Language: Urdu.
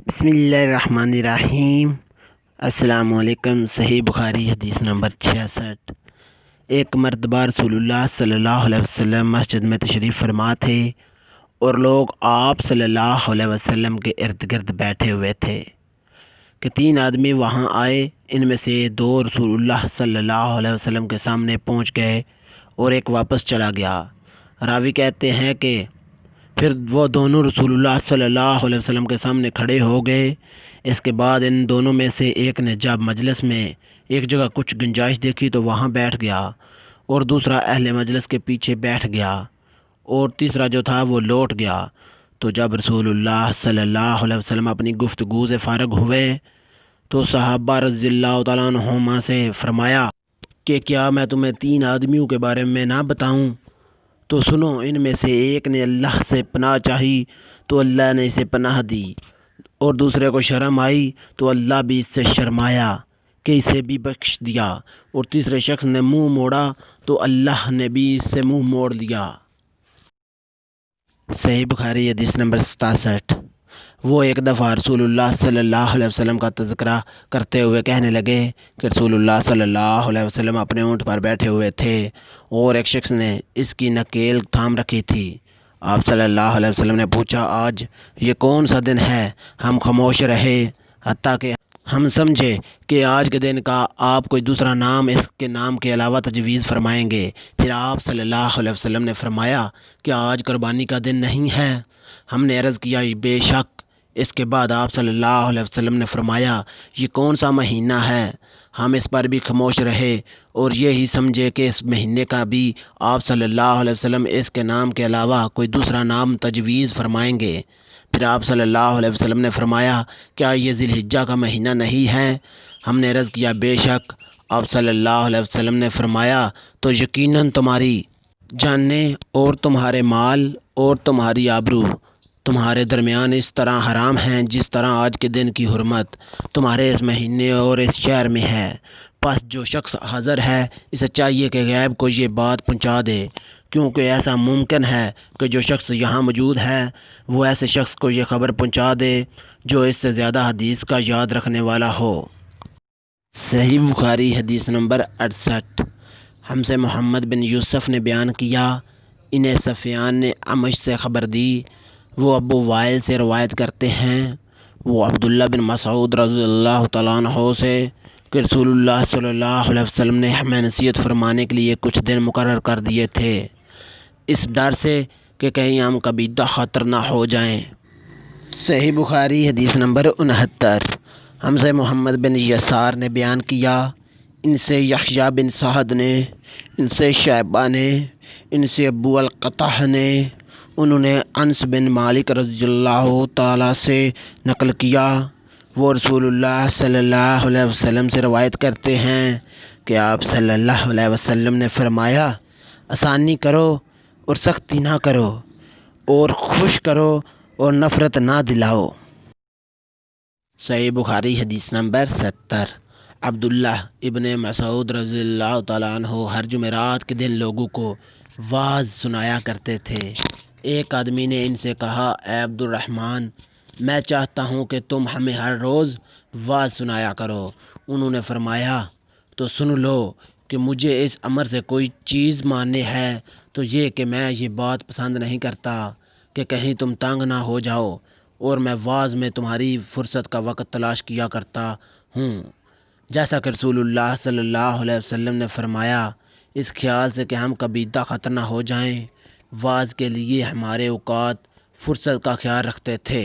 بسم اللہ الرحمن الرحیم۔ السلام علیکم۔ صحیح بخاری حدیث نمبر 66۔ ایک مرتبہ رسول اللہ صلی اللہ علیہ وسلم مسجد میں تشریف فرما تھے اور لوگ آپ صلی اللہ علیہ وسلم کے ارد گرد بیٹھے ہوئے تھے کہ 3 آدمی وہاں آئے۔ ان میں سے 2 رسول اللہ صلی اللہ علیہ وسلم کے سامنے پہنچ گئے اور ایک واپس چلا گیا۔ راوی کہتے ہیں کہ پھر وہ دونوں رسول اللہ صلی اللہ علیہ وسلم کے سامنے کھڑے ہو گئے۔ اس کے بعد ان دونوں میں سے ایک نے جب مجلس میں ایک جگہ کچھ گنجائش دیکھی تو وہاں بیٹھ گیا اور دوسرا اہل مجلس کے پیچھے بیٹھ گیا اور تیسرا جو تھا وہ لوٹ گیا۔ تو جب رسول اللہ صلی اللہ علیہ وسلم اپنی گفتگو سے فارغ ہوئے تو صحابہ رضی اللہ تعالیٰ عنہما سے فرمایا کہ کیا میں تمہیں 3 آدمیوں کے بارے میں نہ بتاؤں؟ تو سنو، ان میں سے ایک نے اللہ سے پناہ چاہی تو اللہ نے اسے پناہ دی، اور دوسرے کو شرم آئی تو اللہ بھی اس سے شرمایا کہ اسے بھی بخش دیا، اور تیسرے شخص نے منہ موڑا تو اللہ نے بھی اس سے منہ موڑ دیا۔ صحیح بخاری حدیث نمبر 67۔ وہ ایک دفعہ رسول اللہ صلی اللہ علیہ وسلم کا تذکرہ کرتے ہوئے کہنے لگے کہ رسول اللہ صلی اللہ علیہ وسلم اپنے اونٹ پر بیٹھے ہوئے تھے اور ایک شخص نے اس کی نکیل تھام رکھی تھی۔ آپ صلی اللہ علیہ وسلم نے پوچھا، آج یہ کون سا دن ہے؟ ہم خاموش رہے حتیٰ کہ ہم سمجھے کہ آج کے دن کا آپ کوئی دوسرا نام اس کے نام کے علاوہ تجویز فرمائیں گے۔ پھر آپ صلی اللہ علیہ وسلم نے فرمایا کہ آج قربانی کا دن نہیں ہے؟ ہم نے عرض کیا، بے شک۔ اس کے بعد آپ صلی اللہ علیہ وسلم نے فرمایا، یہ کون سا مہینہ ہے؟ ہم اس پر بھی خاموش رہے اور یہی سمجھے کہ اس مہینے کا بھی آپ صلی اللہ علیہ وسلم اس کے نام کے علاوہ کوئی دوسرا نام تجویز فرمائیں گے۔ پھر آپ صلی اللہ علیہ وسلم نے فرمایا، کیا یہ ذی الحجہ کا مہینہ نہیں ہے؟ ہم نے عرض کیا، بے شک۔ آپ صلی اللہ علیہ وسلم نے فرمایا، تو یقیناً تمہاری جانیں اور تمہارے مال اور تمہاری آبرو تمہارے درمیان اس طرح حرام ہیں جس طرح آج کے دن کی حرمت تمہارے اس مہینے اور اس شہر میں ہے۔ پس جو شخص حاضر ہے اسے چاہیے کہ غیب کو یہ بات پہنچا دے، کیونکہ ایسا ممکن ہے کہ جو شخص یہاں موجود ہے وہ ایسے شخص کو یہ خبر پہنچا دے جو اس سے زیادہ حدیث کا یاد رکھنے والا ہو۔ صحیح بخاری حدیث نمبر 68۔ ہم سے محمد بن یوسف نے بیان کیا، انہیں سفیان نے عمش سے خبر دی، وہ ابو وائل سے روایت کرتے ہیں، وہ عبداللہ بن مسعود رضی اللہ تعالیٰ عنہ سے کہ رسول اللہ صلی اللہ علیہ وسلم نے ہمیں نصیحت فرمانے کے لیے کچھ دن مقرر کر دیے تھے، اس ڈر سے کہ کہیں ہم کبیدہ خاطر نہ ہو جائیں۔ صحیح بخاری حدیث نمبر 69۔ ہم سے محمد بن یسار نے بیان کیا، ان سے یحییٰ بن سعد نے، ان سے شعبہ نے، ان سے ابو القطح نے، انہوں نے انس بن مالک رضی اللہ تعالیٰ سے نقل کیا، وہ رسول اللہ صلی اللہ علیہ وسلم سے روایت کرتے ہیں کہ آپ صلی اللہ علیہ وسلم نے فرمایا، آسانی کرو اور سختی نہ کرو، اور خوش کرو اور نفرت نہ دلاؤ۔ صحیح بخاری حدیث نمبر 70۔ عبداللہ ابن مسعود رضی اللہ تعالیٰ عنہ ہر جمعرات کے دن لوگوں کو واعظ سنایا کرتے تھے۔ ایک آدمی نے ان سے کہا، اے عبد الرحمن، میں چاہتا ہوں کہ تم ہمیں ہر روز واعظ سنایا کرو۔ انہوں نے فرمایا، تو سن لو کہ مجھے اس امر سے کوئی چیز ماننے ہے تو یہ کہ میں یہ بات پسند نہیں کرتا کہ کہیں تم تنگ نہ ہو جاؤ، اور میں واعظ میں تمہاری فرصت کا وقت تلاش کیا کرتا ہوں، جیسا کہ رسول اللہ صلی اللہ علیہ وسلم نے فرمایا، اس خیال سے کہ ہم کبیدہ خطر نہ ہو جائیں۔ واعظ کے لیے ہمارے اوقات فرصت کا خیال رکھتے تھے۔